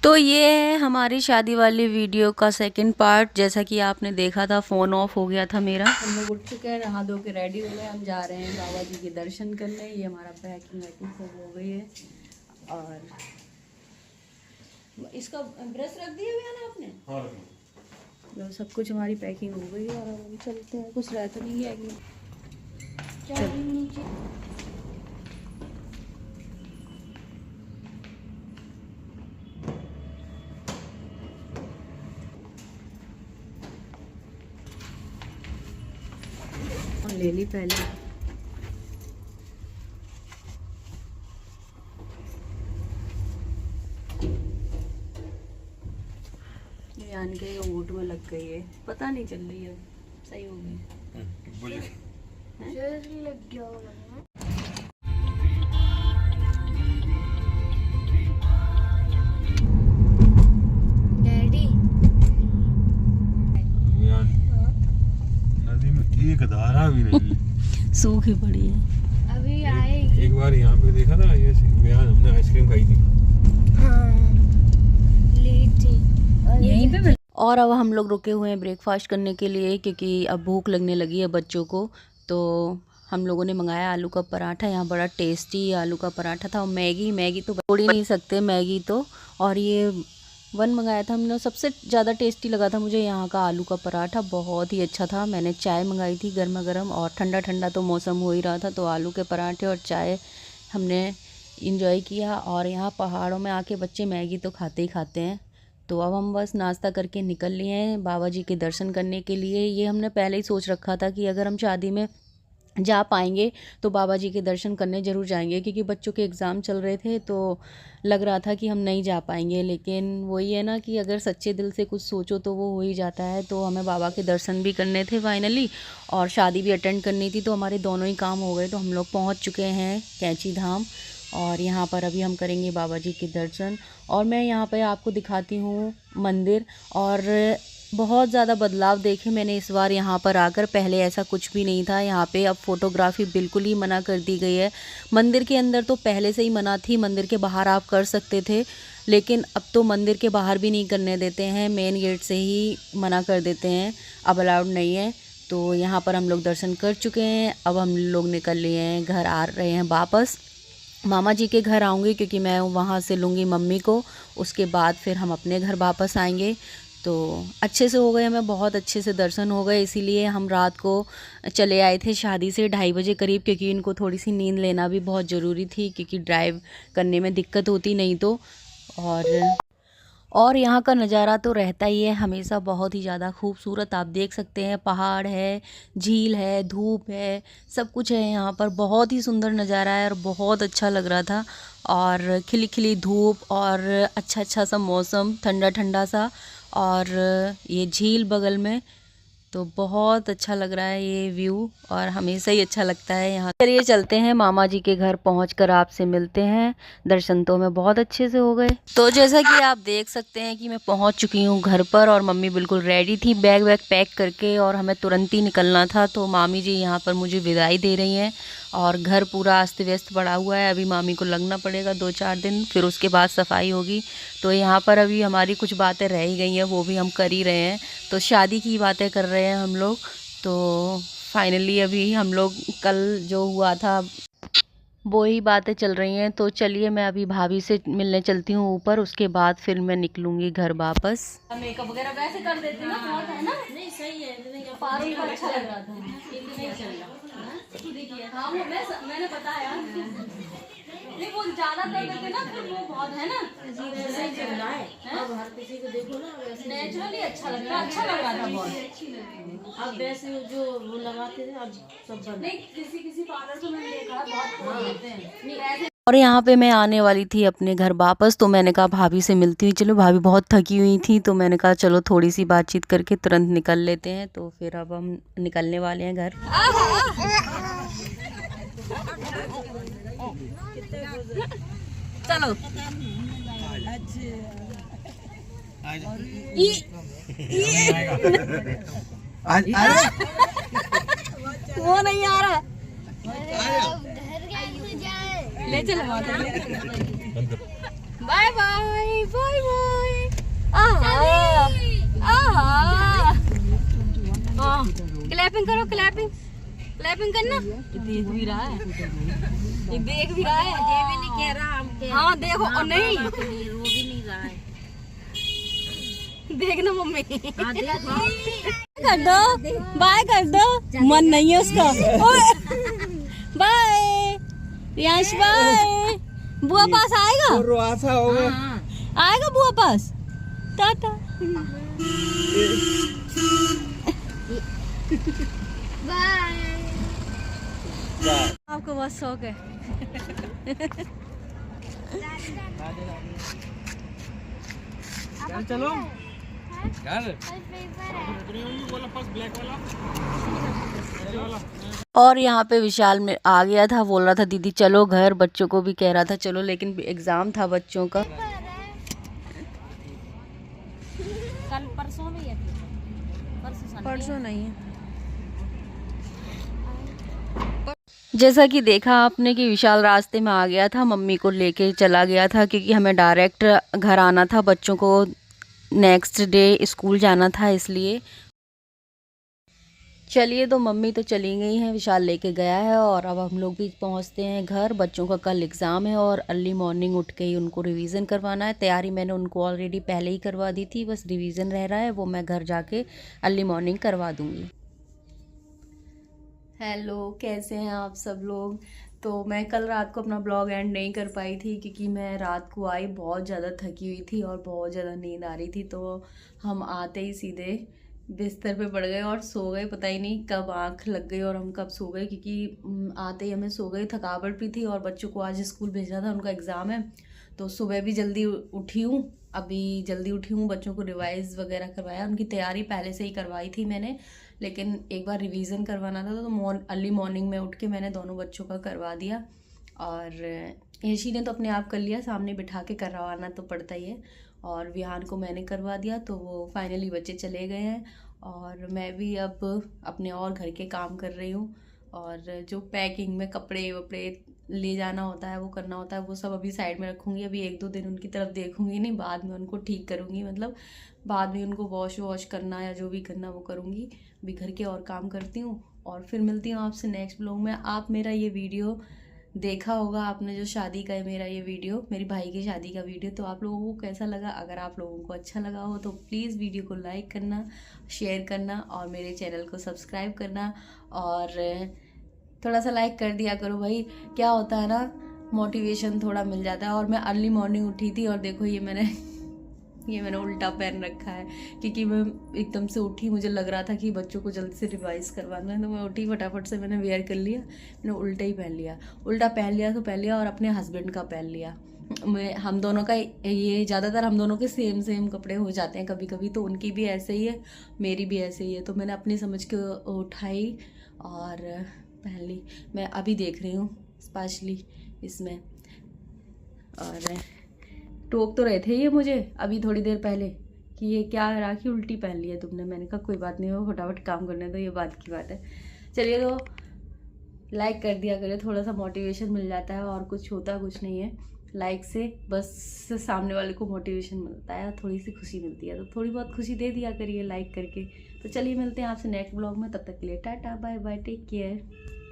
तो ये है हमारी शादी वाली वीडियो का सेकंड पार्ट। जैसा कि आपने देखा था, फ़ोन ऑफ हो गया था मेरा। हम लोग उठ चुके हैं, नहा धो के रेडी हो गए। हम जा रहे हैं बाबा जी के दर्शन करने। ये हमारा पैकिंग वैकिंग सब हो गई है। और इसका ब्रश रख दिया हुआ ना आपने? हाँ, तो सब कुछ हमारी पैकिंग हो गई है और हम चलते हैं। कुछ रह तो नहीं गया कि ले ली पहले। यानी कि ये ओट में लग गई है, पता नहीं चल रही है। सही हो गई। लग गया डैडी। नदी में एक धारा भी नहीं सूखी पड़ी है। अभी आएगी। एक बार यहाँ पे देखा ना, ये बयान हमने आइसक्रीम खाई थी। हाँ, ली थी यहीं पे। और अब हम लोग रुके हुए हैं ब्रेकफास्ट करने के लिए, क्योंकि अब भूख लगने लगी है बच्चों को। तो हम लोगों ने मंगाया आलू का पराठा। यहाँ बड़ा टेस्टी आलू का पराठा था। और मैगी तो छोड़ ही नहीं सकते, मैगी तो। और ये वन मंगाया था हमने। सबसे ज़्यादा टेस्टी लगा था मुझे यहाँ का आलू का पराठा, बहुत ही अच्छा था। मैंने चाय मंगाई थी गर्मा गर्म, और ठंडा ठंडा तो मौसम हो ही रहा था, तो आलू के पराठे और चाय हमने इंजॉय किया। और यहाँ पहाड़ों में आके बच्चे मैगी तो खाते ही खाते हैं। तो अब हम बस नाश्ता करके निकल लिए हैं बाबा जी के दर्शन करने के लिए। ये हमने पहले ही सोच रखा था कि अगर हम शादी में जा पाएंगे तो बाबा जी के दर्शन करने ज़रूर जाएंगे, क्योंकि बच्चों के एग्ज़ाम चल रहे थे तो लग रहा था कि हम नहीं जा पाएंगे। लेकिन वही है ना कि अगर सच्चे दिल से कुछ सोचो तो वो हो ही जाता है। तो हमें बाबा के दर्शन भी करने थे फाइनली, और शादी भी अटेंड करनी थी, तो हमारे दोनों ही काम हो गए। तो हम लोग पहुँच चुके हैं कैंची धाम, और यहाँ पर अभी हम करेंगे बाबा जी के दर्शन। और मैं यहाँ पे आपको दिखाती हूँ मंदिर। और बहुत ज़्यादा बदलाव देखे मैंने इस बार यहाँ पर आकर। पहले ऐसा कुछ भी नहीं था यहाँ पे। अब फ़ोटोग्राफ़ी बिल्कुल ही मना कर दी गई है। मंदिर के अंदर तो पहले से ही मना थी, मंदिर के बाहर आप कर सकते थे, लेकिन अब तो मंदिर के बाहर भी नहीं करने देते हैं, मेन गेट से ही मना कर देते हैं, अब अलाउड नहीं है। तो यहाँ पर हम लोग दर्शन कर चुके हैं। अब हम लोग निकल लिए हैं, घर आ रहे हैं वापस। मामा जी के घर आऊँगी, क्योंकि मैं वहाँ से लूँगी मम्मी को। उसके बाद फिर हम अपने घर वापस आएंगे। तो अच्छे से हो गए, हमें बहुत अच्छे से दर्शन हो गए। इसीलिए हम रात को चले आए थे शादी से 2:30 बजे करीब, क्योंकि इनको थोड़ी सी नींद लेना भी बहुत ज़रूरी थी, क्योंकि ड्राइव करने में दिक्कत होती नहीं तो। और यहाँ का नज़ारा तो रहता ही है हमेशा बहुत ही ज़्यादा खूबसूरत। आप देख सकते हैं, पहाड़ है, झील है, धूप है, सब कुछ है यहाँ पर। बहुत ही सुंदर नज़ारा है और बहुत अच्छा लग रहा था। और खिली खिली धूप और अच्छा अच्छा सा मौसम, ठंडा ठंडा सा, और ये झील बगल में, तो बहुत अच्छा लग रहा है ये व्यू। और हमेशा ही अच्छा लगता है यहाँ। चलिए चलते हैं, मामा जी के घर पहुँचकर आपसे मिलते हैं। दर्शन तो हमें बहुत अच्छे से हो गए। तो जैसा कि आप देख सकते हैं कि मैं पहुँच चुकी हूँ घर पर, और मम्मी बिल्कुल रेडी थी बैग वैग पैक करके, और हमें तुरंत ही निकलना था। तो मामी जी यहाँ पर मुझे विदाई दे रही हैं, और घर पूरा अस्त व्यस्त पड़ा हुआ है। अभी मामी को लगना पड़ेगा 2-4 दिन, फिर उसके बाद सफाई होगी। तो यहाँ पर अभी हमारी कुछ बातें रह ही गई हैं, वो भी हम कर ही रहे हैं। तो शादी की बातें कर रहे हैं हम लोग। तो फाइनली अभी हम लोग कल जो हुआ था वो ही बातें चल रही हैं। तो चलिए मैं अभी भाभी से मिलने चलती हूँ ऊपर, उसके बाद फिर मैं निकलूँगी घर वापस। मेकअप वगैरह वैसे कर देती ना, बहुत है ना। नहीं सही है, पार्लर का अच्छा लग रहा था। हाँ मैंने बताया, नहीं वो ज़्यादा कर देते ना, फिर वो बहुत है ना, सही चल रहा है। अब हर किसी को देखो ना, नेचुरली अच्छा लग रहा था बहुत। अब वैसे जो वो लगाते थे अब सब नहीं, किसी पार्लर को मैंने देखा बहुत देते हैं। और यहाँ पे मैं आने वाली थी अपने घर वापस, तो मैंने कहा भाभी से मिलती हुई चलो। भाभी बहुत थकी हुई थी, तो मैंने कहा चलो थोड़ी सी बातचीत करके तुरंत निकल लेते हैं। तो फिर अब हम निकलने वाले हैं घर। चलो वो नहीं आ रहा, ले चलो। Bye bye bye bye. Clapping करो, क्लैपिंग क्लैपिंग करना। देख भी रहा है, ये देख भी रहा है। ये भी नहीं कह रहा हम के। हाँ देखो, और नहीं वो भी नहीं रहा है। देखना मम्मी, हाँ देखो। कर दो, बाय कर दो। मन नहीं है उसका। Bye Riyansh, bye. बुआ पास आएगा, रोआसा हो गया। आएगा बुआ पास। टाटा। बाय। आपको बहुत शौक है। चलो और यहाँ पे विशाल में आ गया था, बोल रहा था दीदी चलो घर, बच्चों को भी कह रहा था चलो, लेकिन एग्जाम था बच्चों का। कल परसों भी है, परसों नहीं है। जैसा कि देखा आपने कि विशाल रास्ते में आ गया था, मम्मी को लेके चला गया था क्योंकि हमें डायरेक्ट घर आना था, बच्चों को नेक्स्ट डे स्कूल जाना था इसलिए। चलिए, तो मम्मी तो चली गई हैं, विशाल लेके गया है और अब हम लोग भी पहुंचते हैं घर। बच्चों का कल एग्ज़ाम है और अर्ली मॉर्निंग उठ के ही उनको रिवीजन करवाना है। तैयारी मैंने उनको ऑलरेडी पहले ही करवा दी थी, बस रिवीजन रह रहा है, वो मैं घर जाके अर्ली मॉर्निंग करवा दूँगी। हेलो, कैसे हैं आप सब लोग। तो मैं कल रात को अपना ब्लॉग एंड नहीं कर पाई थी क्योंकि मैं रात को आई, बहुत ज़्यादा थकी हुई थी और बहुत ज़्यादा नींद आ रही थी। तो हम आते ही सीधे बिस्तर पे पड़ गए और सो गए। पता ही नहीं कब आँख लग गई और हम कब सो गए, क्योंकि आते ही हमें सो गए। थकावट भी थी और बच्चों को आज स्कूल भेजना था, उनका एग्ज़ाम है। तो सुबह भी जल्दी उठी हूँ, अभी जल्दी उठी हूँ, बच्चों को रिवाइज़ वगैरह करवाया। उनकी तैयारी पहले से ही करवाई थी मैंने, लेकिन एक बार रिवीजन करवाना था तो अर्ली मॉर्निंग में उठ के मैंने दोनों बच्चों का करवा दिया। और येशी ने तो अपने आप कर लिया, सामने बिठा के करवाना तो पड़ता ही है। और विहान को मैंने करवा दिया, तो वो फाइनली बच्चे चले गए हैं और मैं भी अब अपने और घर के काम कर रही हूँ। और जो पैकिंग में कपड़े वपड़े ले जाना होता है, वो करना होता है, वो सब अभी साइड में रखूँगी। अभी 1-2 दिन उनकी तरफ देखूँगी नहीं, बाद में उनको ठीक करूँगी, मतलब बाद में उनको वॉश करना या जो भी करना वो करूँगी। अभी घर के और काम करती हूँ और फिर मिलती हूँ आपसे नेक्स्ट ब्लॉग में। आप मेरा ये वीडियो देखा होगा आपने, जो शादी का है मेरा ये वीडियो, मेरी भाई की शादी का वीडियो, तो आप लोगों को कैसा लगा। अगर आप लोगों को अच्छा लगा हो तो प्लीज़ वीडियो को लाइक करना, शेयर करना और मेरे चैनल को सब्सक्राइब करना। और थोड़ा सा लाइक कर दिया करो भाई, क्या होता है ना, मोटिवेशन थोड़ा मिल जाता है। और मैं अर्ली मॉर्निंग उठी थी और देखो ये मैंने उल्टा पहन रखा है क्योंकि मैं एकदम से उठी, मुझे लग रहा था कि बच्चों को जल्दी से रिवाइज करवाना है, तो मैं उठी फटाफट से, मैंने वेयर कर लिया, मैंने उल्टा ही पहन लिया। उल्टा पहन लिया तो पहन लिया और अपने हस्बैंड का पहन लिया। हम दोनों का ये ज़्यादातर हम दोनों के सेम कपड़े हो जाते हैं कभी कभी, तो उनकी भी ऐसे ही है, मेरी भी ऐसे ही है। तो मैंने अपनी समझ के उठाई और पहन ली। मैं अभी देख रही हूँ स्पेशली इसमें, और टोक तो रहे थे ये मुझे अभी थोड़ी देर पहले कि ये क्या राखी उल्टी पहन ली है तुमने। मैंने कहा कोई बात नहीं, वो फटाफट काम करने दो, ये बात की बात है। चलिए, तो लाइक कर दिया करिए, थोड़ा सा मोटिवेशन मिल जाता है और कुछ होता कुछ नहीं है। लाइक से बस सामने वाले को मोटिवेशन मिलता है, थोड़ी सी खुशी मिलती है, तो थोड़ी बहुत खुशी दे दिया करिए लाइक करके। तो चलिए, मिलते हैं आपसे नेक्स्ट ब्लॉग में, तब तक के लिए tata bye bye, take care.